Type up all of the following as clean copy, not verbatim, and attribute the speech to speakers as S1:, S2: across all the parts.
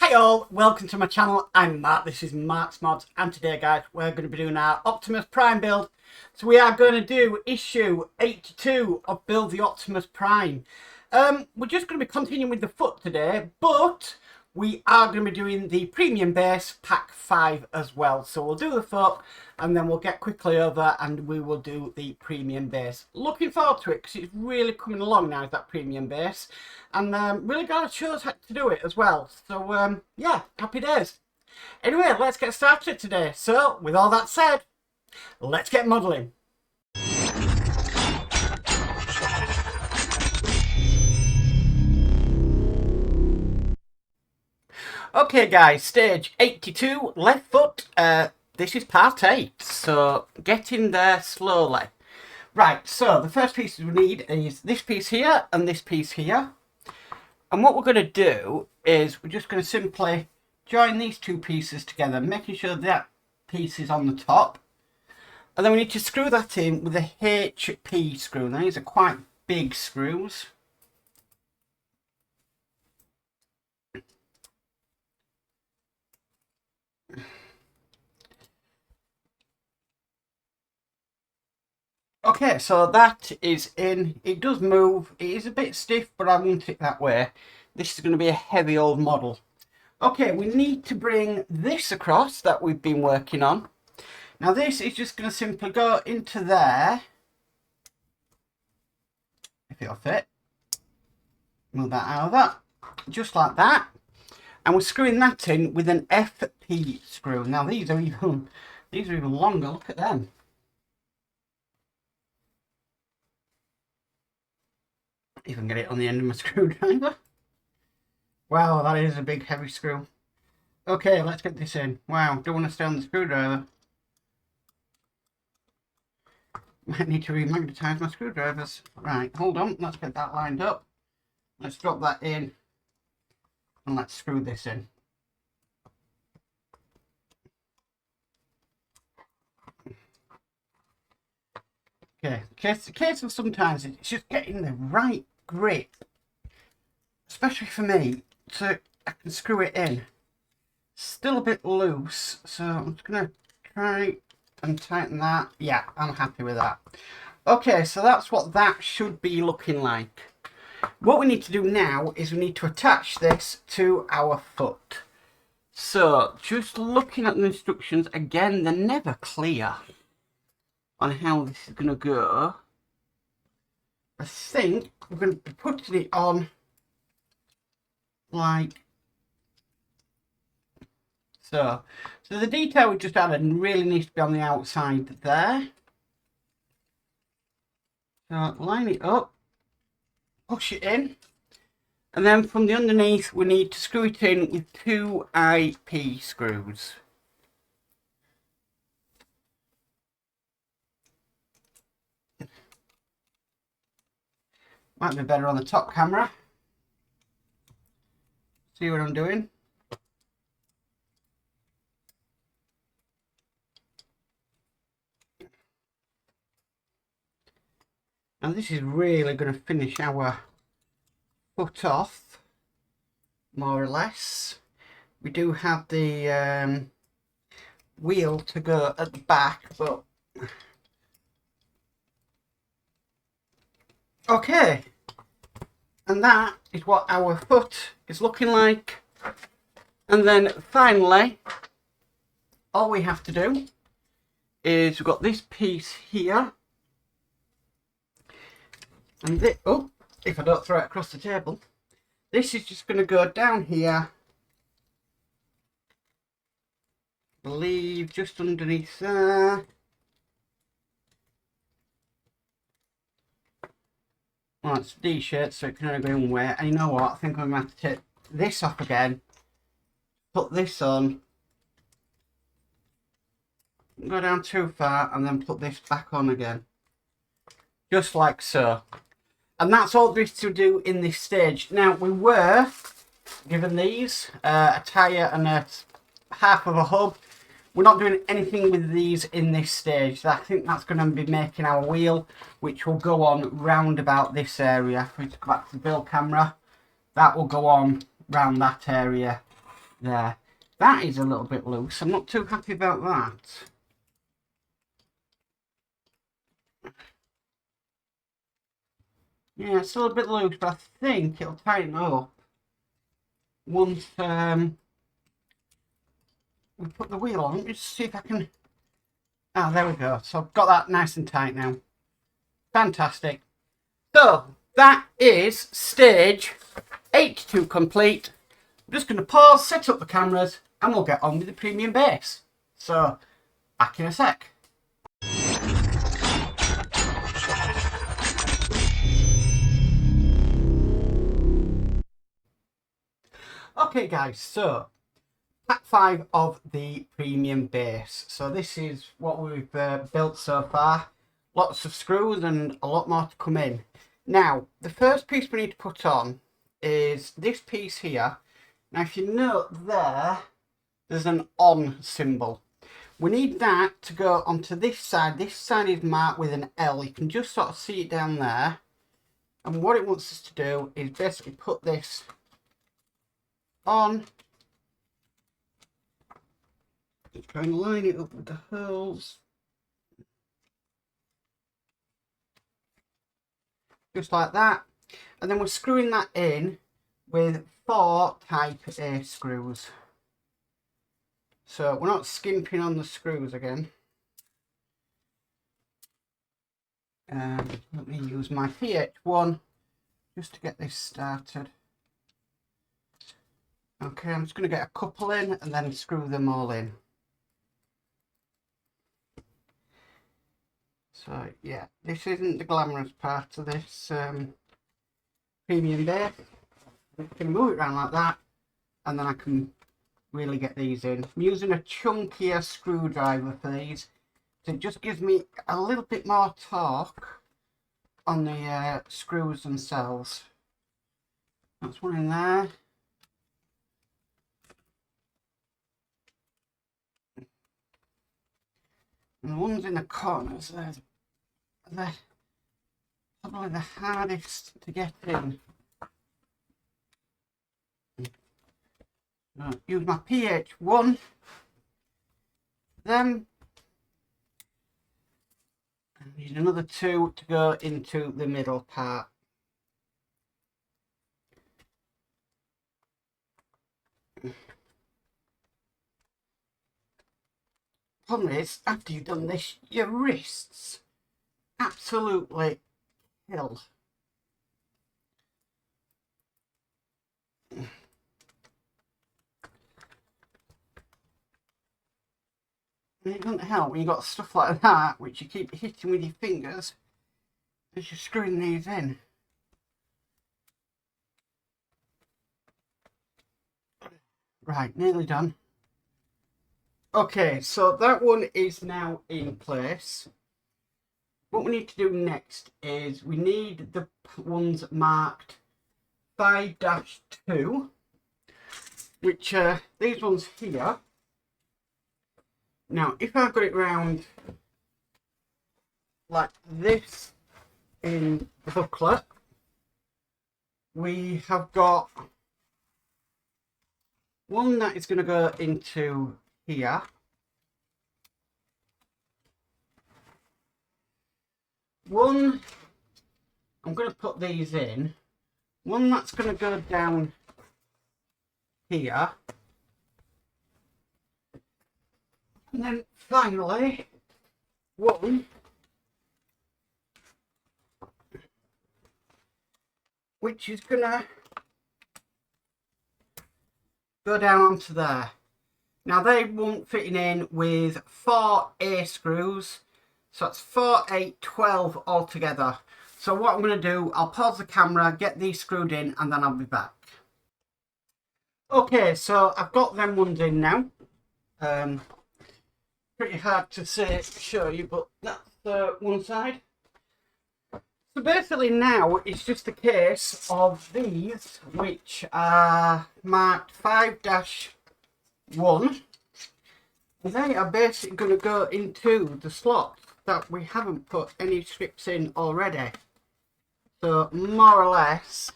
S1: Hi all, welcome to my channel. I'm Mark, this is Mark's Mods, and today guys we're going to be doing our Optimus Prime build. So we are going to do issue 82 of Build the Optimus Prime. We're just going to be continuing with the foot today, but we are going to be doing the premium base pack 5 as well. So we'll do the foot and then we'll get quickly over and we will do the premium base. Looking forward to it because it's really coming along now, that premium base. And really glad I chose how to do it as well. So yeah, happy days. Anyway, let's get started today. So with all that said, let's get modelling. Okay guys, stage 82, left foot. This is part 8, so get in there slowly. Right, so the first pieces we need is this piece here and this piece here. And what we're going to do is we're just going to simply join these two pieces together, making sure that piece is on the top. And then we need to screw that in with a HP screw. Now these are quite big screws. Okay, so that is in. It does move. It is a bit stiff, but I want it that way. This is going to be a heavy old model. Okay, we need to bring this across that we've been working on. Now this is just going to simply go into there. If it'll fit. Move that out of that. Just like that. And we're screwing that in with an FP screw. Now these are even longer. Look at them. Even get it on the end of my screwdriver. Wow, that is a big heavy screw. Okay, let's get this in. Wow, don't want to stay on the screwdriver. Might need to remagnetize my screwdrivers. Right, hold on, let's get that lined up. Let's drop that in. And let's screw this in. Okay, case of sometimes it's just getting the right grip, especially for me, so I can screw it in. Still a bit loose, so I'm just going to try and tighten that. Yeah, I'm happy with that. Okay, so that's what that should be looking like. What we need to do now is we need to attach this to our foot. So, just looking at the instructions, again, they're never clear on how this is going to go. I think we're going to be putting it on like so. So the detail we just added really needs to be on the outside there. So line it up, push it in, and then from the underneath we need to screw it in with 2 IP screws. Might be better on the top camera. See what I'm doing? And this is really going to finish our foot off, more or less. We do have the wheel to go at the back, but okay, and that is what our foot is looking like. And then finally, all we have to do is we've got this piece here, and this, oh, if I don't throw it across the table, this is just going to go down here, I believe just underneath there. Well, it's D-shaped, so it can only go one way. And you know what? I think I'm going to have to take this off again. Put this on. Go down too far and then put this back on again. Just like so. And that's all there is to do in this stage. Now, we were given these, a tyre and a half of a hub. We're not doing anything with these in this stage. I think that's going to be making our wheel, which will go on round about this area. If we go back to the build camera, that will go on round that area. there. That is a little bit loose. I'm not too happy about that. Yeah, it's a little bit loose, but I think it'll tighten up once we put the wheel on. Let me just see if I can... Ah, there we go. So I've got that nice and tight now. Fantastic. So that is stage 82 complete. I'm just going to pause, set up the cameras, and we'll get on with the premium base. So, back in a sec. Okay guys, so pack 5 of the premium base. So this is what we've built so far. Lots of screws and a lot more to come in. Now, the first piece we need to put on is this piece here. Now if you note there, there's an on symbol. We need that to go onto this side. This side is marked with an L. You can just sort of see it down there. And what it wants us to do is basically put this on. Just try and line it up with the holes. Just like that. And then we're screwing that in with 4 type A screws. So we're not skimping on the screws again. Let me use my PH1 just to get this started. Okay, I'm just going to get a couple in and then screw them all in. So yeah, this isn't the glamorous part of this premium base. I can move it around like that and then I can really get these in. I'm using a chunkier screwdriver for these. So it just gives me a little bit more torque on the screws themselves. That's one in there. And the ones in the corners, they're probably the hardest to get in. I'll use my PH1. Then I need another 2 to go into the middle part. Problem is, after you've done this, your wrists absolutely kill. And it doesn't help when you've got stuff like that, which you keep hitting with your fingers as you're screwing these in. Right, nearly done. Okay, so that one is now in place. What we need to do next is we need the ones marked 5-2, which are these ones here. Now, if I've got it round like this in the booklet, we have got one that is going to go into here. One, I'm going to put these in. One that's going to go down here. And then finally, one which is going to go down onto there. Now they won't fit in with 4 A screws, so that's 4, 8, 12 altogether. So what I'm going to do, I'll pause the camera, get these screwed in, and then I'll be back. Okay, so I've got them ones in now. Pretty hard to show you, but that's one side. So basically now it's just a case of these, which are marked 5-1. They are basically going to go into the slots that we haven't put any strips in already. So more or less,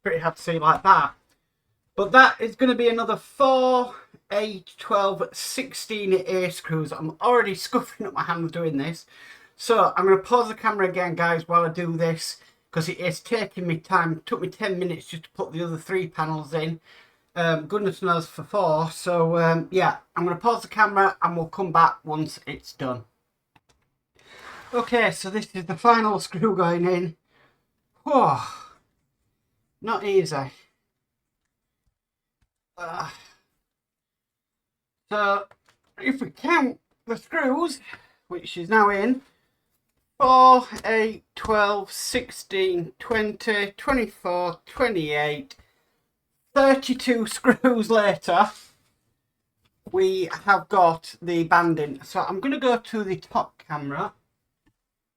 S1: pretty hard to see like that. But that is going to be another 4, 8, 12, 16 A screws. I'm already scuffing up my hands doing this. So I'm going to pause the camera again, guys, while I do this, because it is taking me time. It took me 10 minutes just to put the other 3 panels in. Goodness knows for 4. So yeah, I'm going to pause the camera and we'll come back once it's done. Okay, so this is the final screw going in. Whoa, not easy. So if we count the screws, which is now in, 4, 8, 12, 16, 20, 24, 28, 32 screws later, we have got the banding. So I'm going to go to the top camera,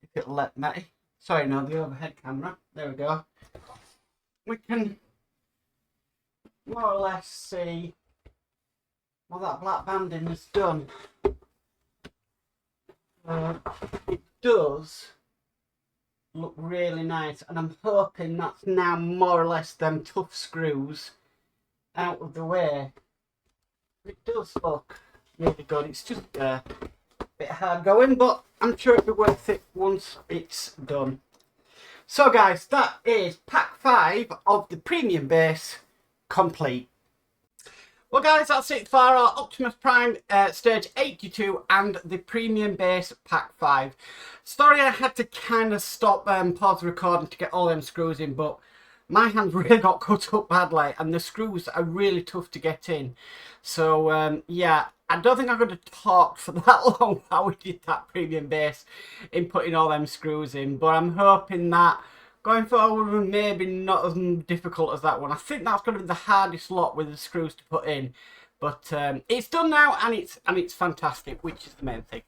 S1: if it'll let me. Sorry, no, the overhead camera. There we go. We can more or less see what that black banding has done. It does look really nice, and I'm hoping that's now more or less them tough screws out of the way. It does look really good. It's just a bit hard going, but I'm sure it'll be worth it once it's done. So guys, that is pack 5 of the premium base complete. Well guys, that's it for our Optimus Prime stage 82 and the premium base pack 5. Sorry I had to kind of stop pause the recording to get all them screws in, but my hands really got cut up badly and the screws are really tough to get in. So yeah, I don't think I'm going to talk for that long while we did that premium base in putting all them screws in, but I'm hoping that going forward, maybe not as difficult as that one. I think that's going to be the hardest lot with the screws to put in. But it's done now, and it's fantastic, which is the main thing.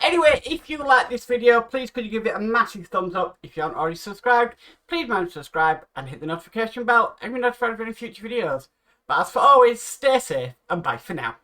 S1: Anyway, if you like this video, please could you give it a massive thumbs up. If you haven't already subscribed, please remember to subscribe and hit the notification bell and be notified of any future videos. But as for always, stay safe and bye for now.